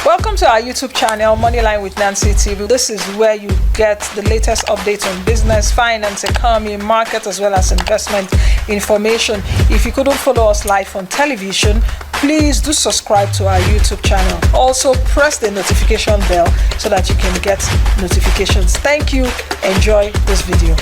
Welcome to our YouTube channel, Moneyline with Nancy TV. This is where you get the latest updates on business, finance, economy, market, as well as investment information. If you couldn't follow us live on television, please do subscribe to our YouTube channel. Also, press the notification bell so that you can get notifications. Thank you. Enjoy this video.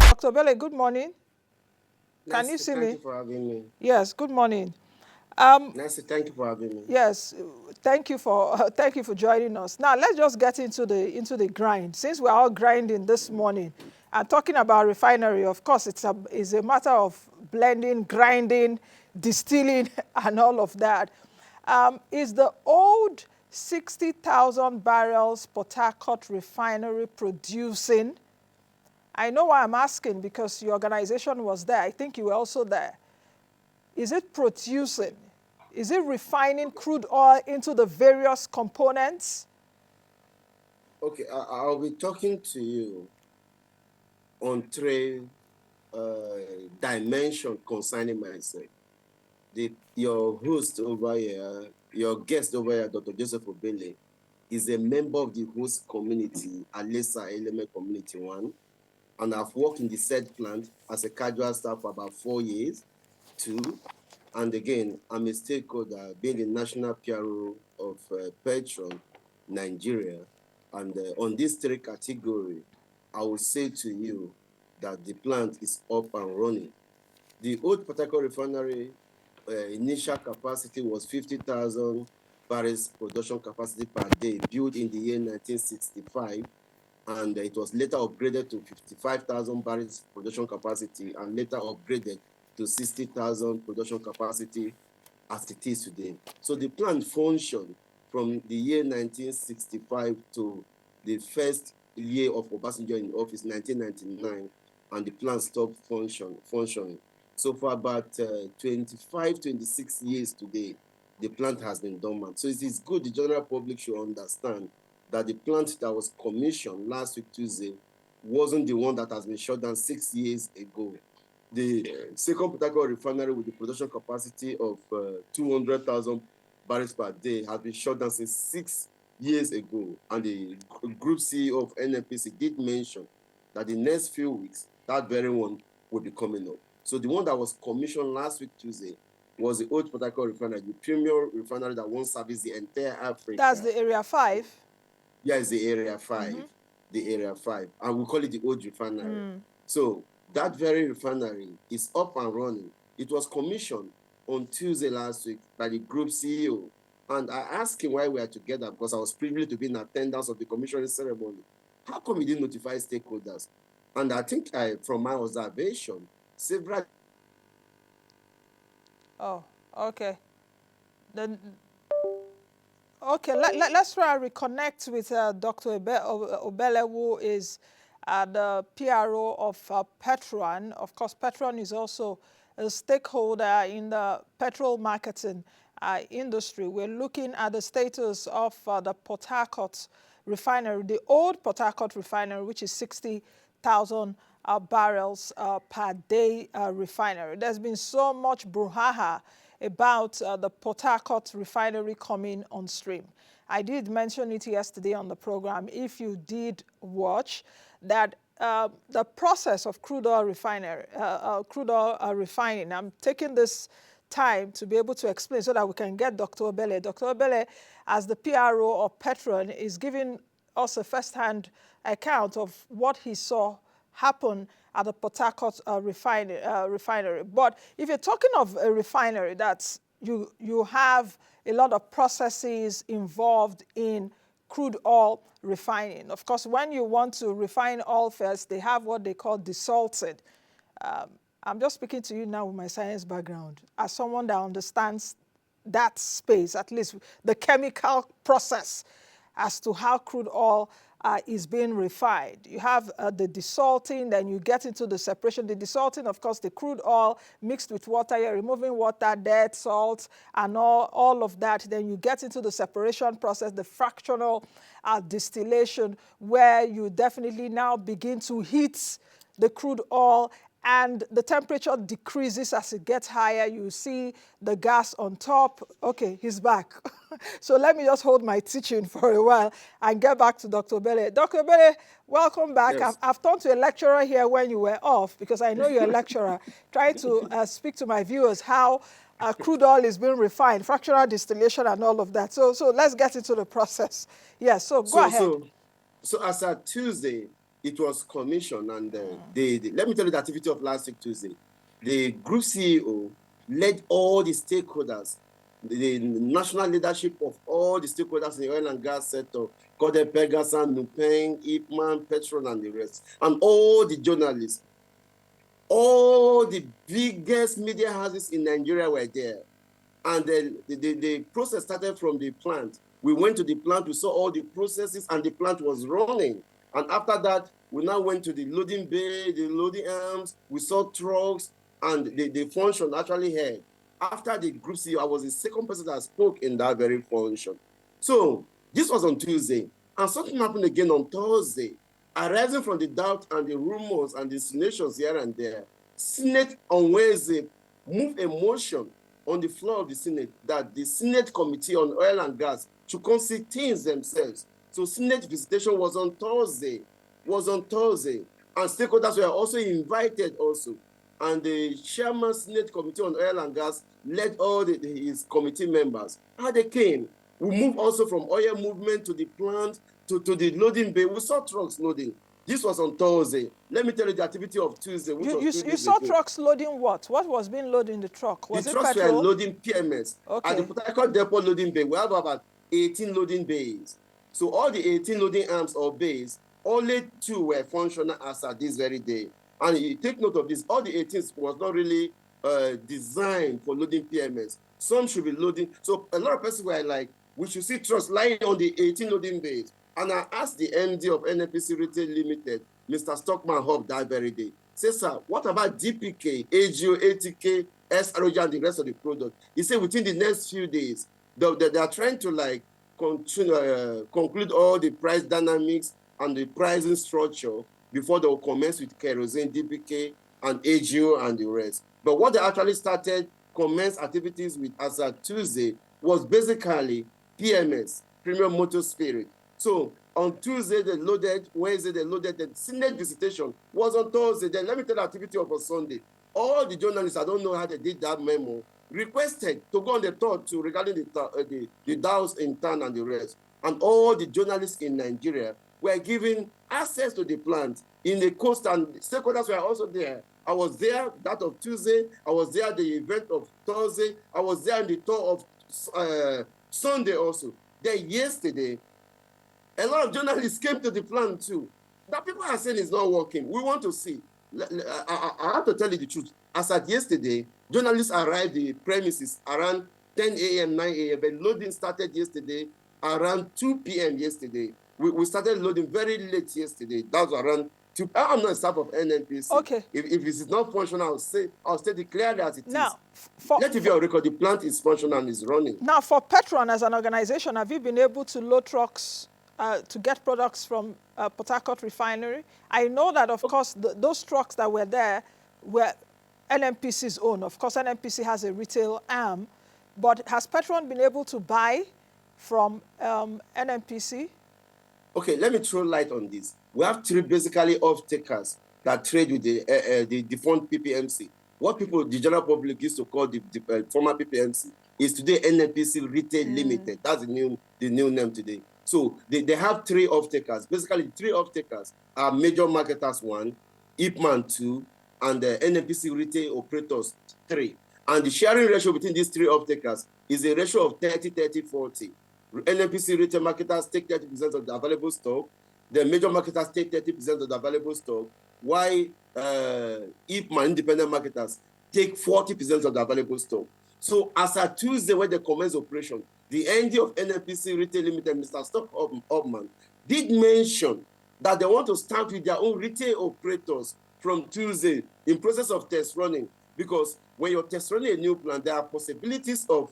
Dr. Obele, good morning. Can you see me? Thank you for having me. Yes, good morning. Nancy, thank you for having me. Yes, thank you for joining us. Now let's just get into the grind. Since we're all grinding this morning and talking about refinery, of course, it's a matter of blending, grinding, distilling, and all of that. Is the old 60,000 barrels Port Harcourt Refinery producing? I know why I'm asking, because your organization was there. I think you were also there. Is it producing? Is it refining crude oil into the various components? Okay, I'll be talking to you on three dimensions concerning myself. Your host over here, your guest over here, Dr. Joseph Obele, is a member of the host community, Alesa Element Community 1, and I've worked in the said plant as a casual staff for about 4 years, 2. And again, I'm a stakeholder, being the national PRO of Petron, Nigeria. And on this three category, I will say to you that the plant is up and running. The old Port Harcourt Refinery initial capacity was 50,000 barrels production capacity per day, built in the year 1965. And it was later upgraded to 55,000 barrels production capacity and later upgraded to 60,000 production capacity as it is today. So the plant functioned from the year 1965 to the first year of Obasanjo in office, 1999, and the plant stopped functioning. So for about 25, 26 years today, the plant has been dormant. So it is good the general public should understand that the plant that was commissioned last week, Tuesday, wasn't the one that has been shut down 6 years ago. The second Port Harcourt refinery with the production capacity of 200,000 barrels per day has been shut down since 6 years ago. And the group CEO of NNPC did mention that the next few weeks, that very one will be coming up. So the one that was commissioned last week, Tuesday, was the old Port Harcourt refinery, the premier refinery that won't service the entire Africa. That's the Area 5? Yeah, it's the Area 5. The Area 5. And we call it the old refinery. So that very refinery is up and running. It was commissioned on Tuesday last week by the group CEO. And I asked him why we are together, because I was privileged to be in attendance of the commissioning ceremony. How come he didn't notify stakeholders? And I think from my observation, several... Oh, okay. Then, okay, let's try and reconnect with Dr. Obele, who is the PRO of Petron. Of course, Petron is also a stakeholder in the petrol marketing industry. We're looking at the status of the Port Harcourt Refinery, the old Port Harcourt Refinery, which is 60,000 barrels per day refinery. There's been so much brouhaha about the Port Harcourt Refinery coming on stream. I did mention it yesterday on the program, if you did watch, that the process of crude oil refining, I'm taking this time to be able to explain so that we can get Dr. Obele. Dr. Obele, as the PRO of Petron, is giving us a first-hand account of what he saw happen at the Port Harcourt refinery. But if you're talking of a refinery, that's you have a lot of processes involved in crude oil refining. Of course, when you want to refine oil first, they have what they call desalted. I'm just speaking to you now with my science background, as someone that understands that space, at least the chemical process as to how crude oil is being refined. You have the desalting, then you get into the separation. The desalting, of course, the crude oil mixed with water, you're removing water, dirt, salt, and all of that. Then you get into the separation process, the fractional distillation, where you definitely now begin to heat the crude oil and the temperature decreases as it gets higher. You see the gas on top. Okay, he's back. So let me just hold my teaching for a while and get back to Dr. Obele. Dr. Obele, welcome back. Yes. I've turned to a lecturer here when you were off, because I know you're a lecturer, trying to speak to my viewers how crude oil is being refined, fractional distillation and all of that. So let's get into the process. Yes, so go ahead. So as at Tuesday, it was commissioned, and let me tell you the activity of last week Tuesday. The group CEO led all the stakeholders, the national leadership of all the stakeholders in the oil and gas sector, Code Pegasan, Nupeng, Ipman, Petron, and the rest, and all the journalists. All the biggest media houses in Nigeria were there. And then the process started from the plant. We went to the plant, we saw all the processes, and the plant was running. And after that, we now went to the loading bay, the loading arms, we saw trucks, and the function actually had. After the group CEO, I was the second person that spoke in that very function. So this was on Tuesday, and something happened again on Thursday. Arising from the doubt and the rumors and the insinuations here and there, Senate on Wednesday moved a motion on the floor of the Senate that the Senate Committee on Oil and Gas should consider things themselves. So Senate visitation was on Thursday, and stakeholders were also invited also. And the chairman Senate Committee on Oil and Gas led all his committee members. And they came. We moved also from oil movement to the plant, to the loading bay. We saw trucks loading. This was on Thursday. Let me tell you the activity of Tuesday. You saw trucks loading what? What was being loaded in the truck? Was the it trucks petrol? were loading PMS. Okay. At the Port Harcourt Depot loading bay, we have about 18 loading bays. So all the 18 loading arms or bays, only 2 were functional as at this very day. And you take note of this, all the 18 was not really designed for loading PMS. Some should be loading. So a lot of persons were like, we should see trucks lying on the 18 loading bays. And I asked the MD of NNPC Retail Limited, Mr. Stockman Hub, that very day. Say, sir, what about DPK, AGO, ATK, SROG, and the rest of the product? He said within the next few days, they are trying to like conclude all the price dynamics and the pricing structure before they will commence with kerosene, DPK, and AGO, and the rest. But what they actually started, commence activities with as at Tuesday, was basically PMS, Premium Motor Spirit. So on Tuesday, they loaded, Wednesday, they loaded, the Senate visitation was on Thursday. Then let me tell the activity of a Sunday. All the journalists, I don't know how they did that memo, requested to go on the tour to regarding the DAOs in town and the rest. And all the journalists in Nigeria were given access to the plant in the coast, and stakeholders were also there. I was there that of Tuesday. I was there at the event of Thursday. I was there in the tour of Sunday also. Then yesterday, a lot of journalists came to the plant too. That people are saying is not working. We want to see. I have to tell you the truth. As at yesterday, journalists arrived the premises around 10 a.m., 9 a.m., but loading started yesterday around 2 p.m. yesterday. We started loading very late yesterday. That was around 2. I'm not a staff of NNPC. Okay. If it is not functional, I'll state it clearly as it is. Now, let it be on record, the plant is functional and is running. Now, for Petron as an organization, have you been able to load trucks to get products from Port Harcourt Refinery? I know that, of course, those trucks that were there were NNPC's own. Of course, NNPC has a retail arm, but has Petron been able to buy from NNPC? Okay, let me throw light on this. We have 3 basically off-takers that trade with the defunct PPMC. What people, the general public, used to call the former PPMC is today NNPC Retail Limited. That's the new name today. So they have 3 off-takers. Basically, 3 off-takers are major marketers 1, Ipman 2, and the NNPC Retail Operators 3. And the sharing ratio between these 3 off-takers is a ratio of 30-30-40. NNPC retail marketers take 30% of the available stock. The major marketers take 30% of the available stock, while Ipman independent marketers take 40% of the available stock. So as at Tuesday, when they commence operation, the MD of NNPC Retail Limited, Mr. Stock Obman, did mention that they want to start with their own retail operators from Tuesday in process of test running, because when you're test running a new plant, there are possibilities of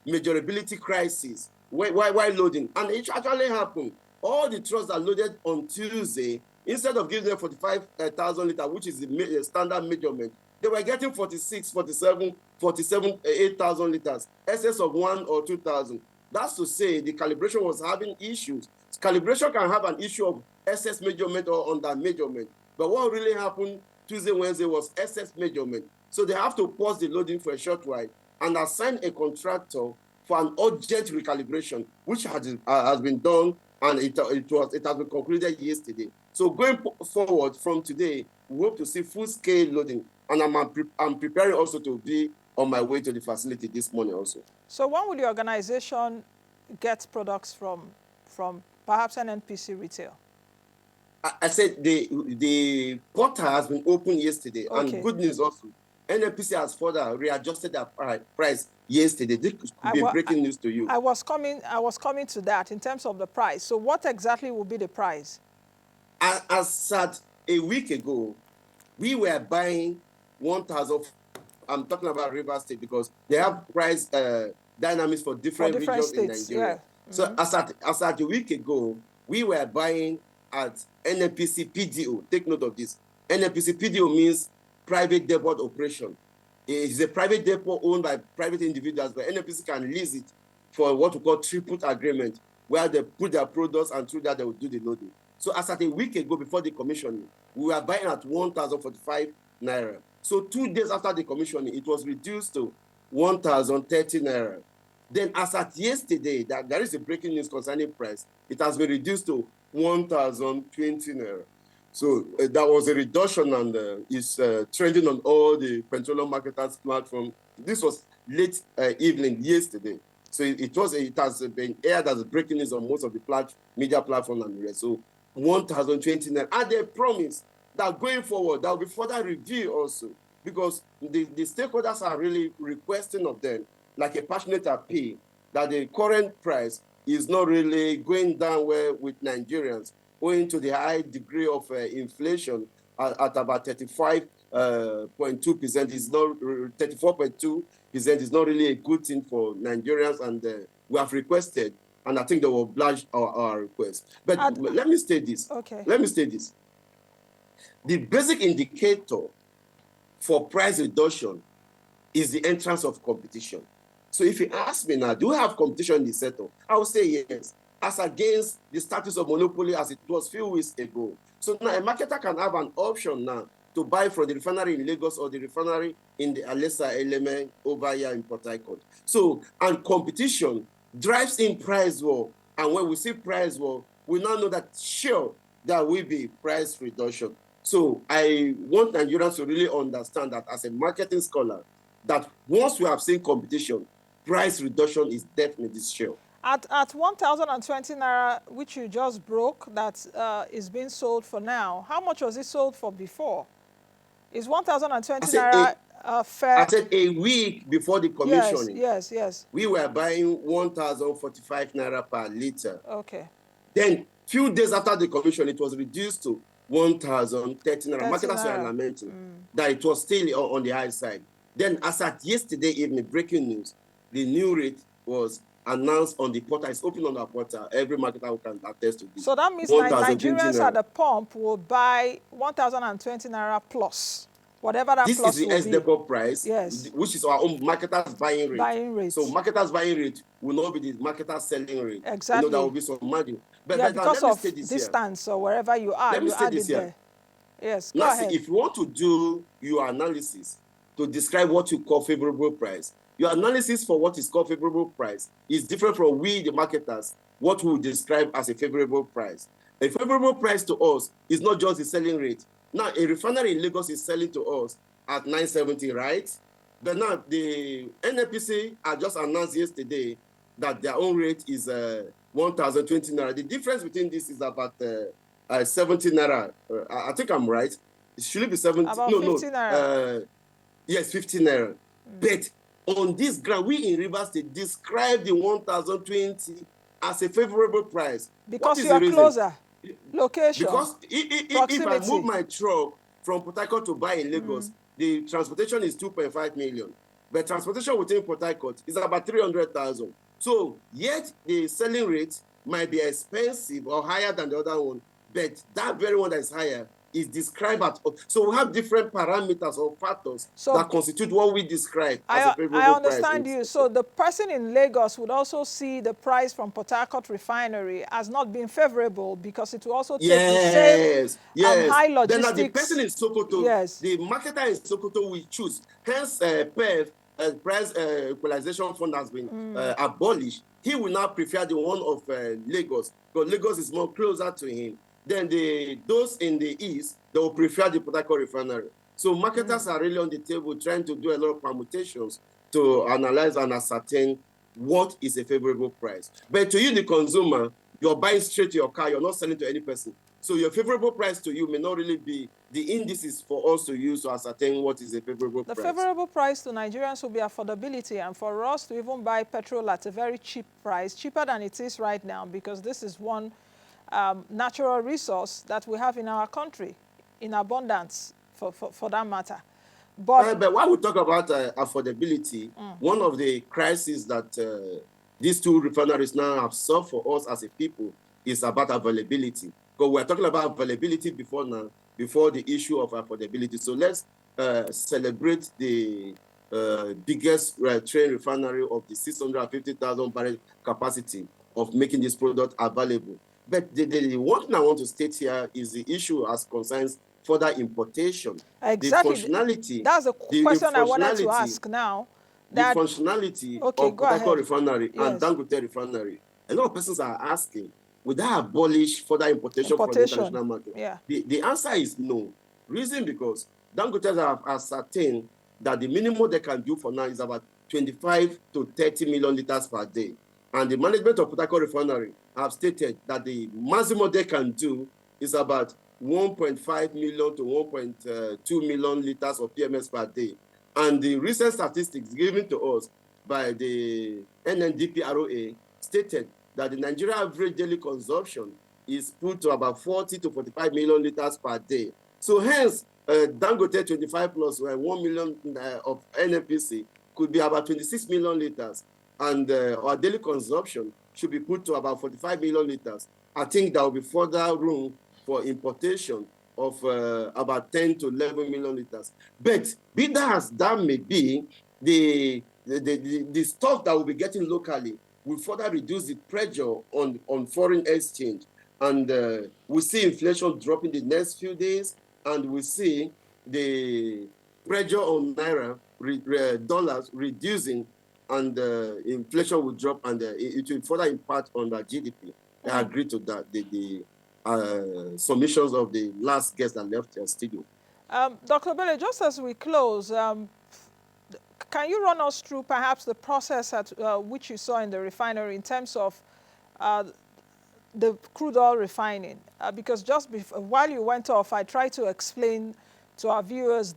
measurability crisis while loading. And it actually happened. All the trucks that loaded on Tuesday Instead of giving them 45,000 liters, which is the standard measurement, they were getting 46, 47, 47, 8,000 liters, excess of 1 or 2,000. That's to say the calibration was having issues. Calibration can have an issue of excess measurement or under measurement. But what really happened Tuesday, Wednesday was excess measurement. So they have to pause the loading for a short while and assign a contractor for an urgent recalibration, which has been done, and it has been concluded yesterday. So going forward from today, we hope to see full-scale loading, and I'm preparing also to be on my way to the facility this morning also. So when will the organization get products from perhaps NNPC retail? I said the portal has been opened yesterday, Okay. and good news also, NNPC has further readjusted their price yesterday. This could be breaking news to you. I was coming to that in terms of the price. So what exactly will be the price? As at a week ago, we were buying 1,000. I'm talking about River State because they have price dynamics for different regions states, in Nigeria. Yeah. So as at a week ago, we were buying at NNPC PDO. Take note of this. NNPC PDO means private depot operation. It is a private depot owned by private individuals, but NNPC can lease it for what we call throughput agreement, where they put their products and through that they will do the loading. So as at a week ago before the commissioning, we were buying at 1,045 naira. So 2 days after the commissioning, it was reduced to 1,030 naira. Then as at yesterday, there is a breaking news concerning price. It has been reduced to 1,020 naira. So that was a reduction, and it's trending on all the petroleum marketers platform. This was late evening yesterday. So it has been aired as breaking news on most of the media platforms and the rest. So 1,020 naira. And they promise that going forward, there will be further review also, because the stakeholders are really requesting of them, like a passionate appeal, that the current price is not really going down well with Nigerians, owing to the high degree of inflation at about 35.2%. Is not 34.2% is not really a good thing for Nigerians, and we have requested, and I think they will oblige our request. But let me state this. Okay. Let me state this. The basic indicator for price reduction is the entrance of competition. So if you ask me now, do we have competition in the sector? I will say yes, as against the status of monopoly as it was a few weeks ago. So now a marketer can have an option now to buy from the refinery in Lagos or the refinery in the Alesa element over here in Port Harcourt. So, and competition drives in price war. And when we see price war, we now know that sure, there will be price reduction. So I want Nigerians to really understand that as a marketing scholar, that once we have seen competition, price reduction is definitely sure. At 1,020 naira, which you just broke, that is being sold for now, how much was it sold for before? Is 1,020 naira fair? I said a week before the commissioning. Yes. We were buying 1,045 naira per liter. Okay. Then few days after the commission, it was reduced to 1,030 naira. Marketers were lamenting that it was still on the high side. Then as at yesterday evening, breaking news, the new rate was announced on the portal. It's open on the portal. Every marketer who can attest to this. So that means Nigerians at the pump will buy 1,020 naira plus, whatever that this plus is the S-Depot price, yes, which is our own marketers buying rate. So marketers buying rate will not be the marketers selling rate. Exactly. There will be some margin. But because of distance or wherever you are, you add it there. Yes, go ahead. If you want to do your analysis to describe what you call favorable price, your analysis for what is called favorable price is different from we, the marketers, what we describe as a favorable price. A favorable price to us is not just the selling rate. Now, a refinery in Lagos is selling to us at 970, right? But now, the NNPC had just announced yesterday that their own rate is 1,020 naira. The difference between this is about 70 naira. I think I'm right. It should be 70. About 50 naira. Yes, 50 naira. But on this ground, we in Rivers State describe the 1,020 as a favorable price. Because you are closer. Location. Because if I move my truck from Port Harcourt to buy in Lagos, the transportation is 2.5 million. But transportation within Port Harcourt is about 300,000. So yet the selling rate might be expensive or higher than the other one, but that very one that is higher is described at. So we have different parameters or factors that constitute what we describe as a favorable price. I understand you. So the person in Lagos would also see the price from Port Harcourt Refinery as not being favorable because it will also take the same high logistics. Then the person in Sokoto, the marketer in Sokoto will choose. Hence, PEF, price equalization fund has been abolished. He will now prefer the one of Lagos, because Lagos is more closer to him. Then those in the east, they will prefer the Port Harcourt Refinery. So marketers are really on the table trying to do a lot of permutations to analyze and ascertain what is a favorable price. But to you, the consumer, you're buying straight to your car, you're not selling to any person. So your favorable price to you may not really be the indices for us to use to ascertain what is a favorable price. The favorable price to Nigerians will be affordability, and for us to even buy petrol at a very cheap price, cheaper than it is right now, because this is one natural resource that we have in our country, in abundance, for that matter. But while we talk about affordability, one of the crises that these two refineries now have solved for us as a people is about availability. Because we're talking about availability before now, before the issue of affordability. So let's celebrate the biggest train refinery of the 650,000 barrel capacity of making this product available. But the one thing I want to state here is the issue as concerns further importation. Exactly. The functionality. That's a question I wanted to ask now. The functionality of Port Harcourt Refinery and Dangote Refinery. A lot of persons are asking, would that abolish further importation from the international market? Yeah. The answer is no. Reason because Dangote have ascertained that the minimum they can do for now is about 25 to 30 million liters per day. And the management of Port Harcourt Refinery have stated that the maximum they can do is about 1.5 million to 1.2 million liters of PMS per day. And the recent statistics given to us by the NNDPROA stated that the Nigeria average daily consumption is put to about 40 to 45 million liters per day. So hence, Dangote 25 plus 1 million of NNPC could be about 26 million liters. And our daily consumption should be put to about 45 million liters. I think there will be further room for importation of about 10 to 11 million liters. But be that as that may be, the stuff that we'll be getting locally will further reduce the pressure on foreign exchange. And we see inflation dropping the next few days, and we see the pressure on Naira, dollars reducing, and inflation will drop, and it will further impact on the GDP. I agree to that. The submissions of the last guest that left the studio. Dr. Obele, just as we close, can you run us through perhaps the process at which you saw in the refinery in terms of the crude oil refining? Because just while you went off, I tried to explain to our viewers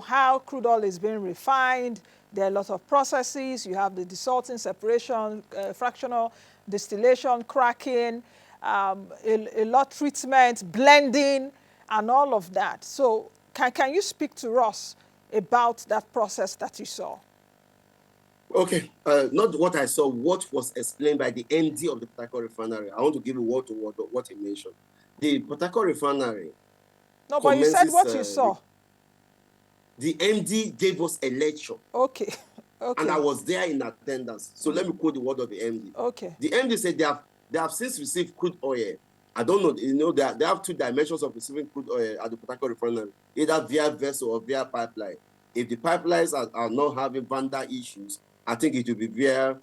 how crude oil is being refined. There are a lot of processes. You have the desalting, separation, fractional distillation, cracking, a lot treatment, blending, and all of that. So can you speak to us about that process that you saw? Okay, not what I saw, what was explained by the MD of the Port Harcourt Refinery. I want to give you word to word what he mentioned. The Port Harcourt Refinery. No, but you said what you saw. The MD gave us a lecture. Okay. Okay. And I was there in attendance. So let me quote the word of the MD. Okay. The MD said they have since received crude oil. I don't know, they have two dimensions of receiving crude oil at the Port Harcourt Refinery, either via vessel or via pipeline. If the pipelines are not having vandal issues, I think it will be via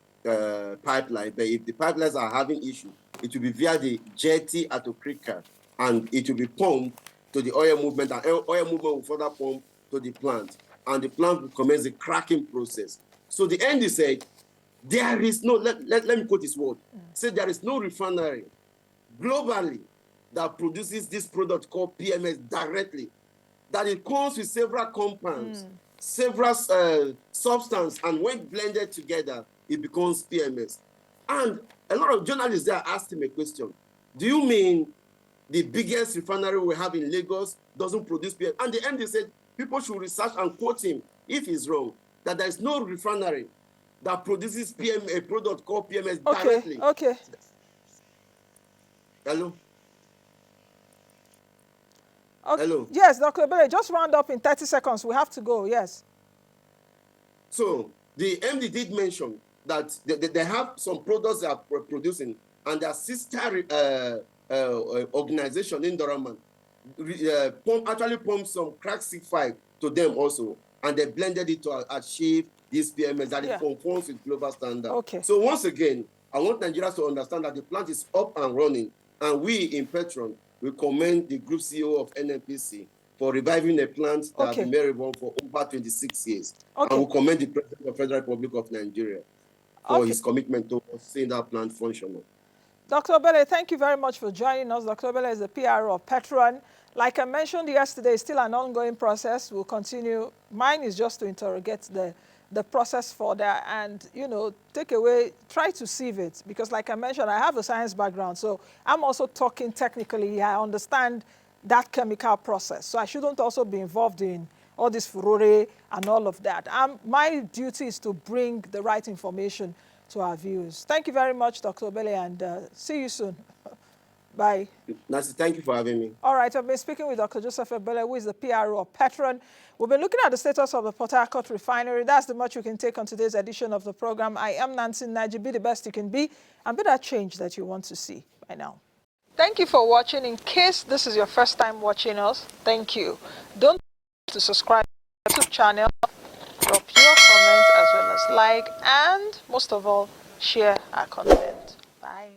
pipeline. But if the pipelines are having issues, it will be via the jetty at Okrika, and it will be pumped to the oil movement, and oil movement will further pump to the plant, and the plant will commence the cracking process. So the MD said, there is no, let me quote his word, said there is no refinery globally that produces this product called PMS directly, that it comes with several compounds, several substances, and when blended together, it becomes PMS. And a lot of journalists there asked him a question. Do you mean the biggest refinery we have in Lagos doesn't produce PMS? And the MD said, people should research and quote him, if he's wrong, that there is no refinery that produces a product called PMS directly. Okay. Hello? Okay. Hello. Yes, Dr. Obele, just round up in 30 seconds. We have to go. Yes. So the MD did mention that they have some products they are producing, and their sister organization in Doraman actually pumped some crack C5 to them also, and they blended it to achieve this PMS that it conforms with global standard. Okay. So once again, I want Nigerians to understand that the plant is up and running, and we in Petron will commend the group CEO of NNPC for reviving a plant that has been marijuana for over 26 years. Okay. And we commend the President of the Federal Republic of Nigeria for his commitment to seeing that plant functional. Dr. Obele, thank you very much for joining us. Dr. Obele is the PRO of Petron. Like I mentioned yesterday, it's still an ongoing process. We'll continue. Mine is just to interrogate the process further and, you know, take away, try to sieve it. Because like I mentioned, I have a science background. So I'm also talking technically. I understand that chemical process. So I shouldn't also be involved in all this furore and all of that. My duty is to bring the right information to our viewers. Thank you very much, Dr. Obele, and see you soon. Bye. Nancy, thank you for having me. All right, I've been speaking with Dr. Joseph Obele, who is the PRO of Petron. We've been looking at the status of the Port Harcourt Refinery. That's the much you can take on today's edition of the program. I am Nancy Naji. Be the best you can be, and be that change that you want to see. Bye now. Thank you for watching. In case this is your first time watching us, thank you. Don't forget to subscribe to the YouTube channel, drop your comments as well as like, and most of all, share our content. Bye.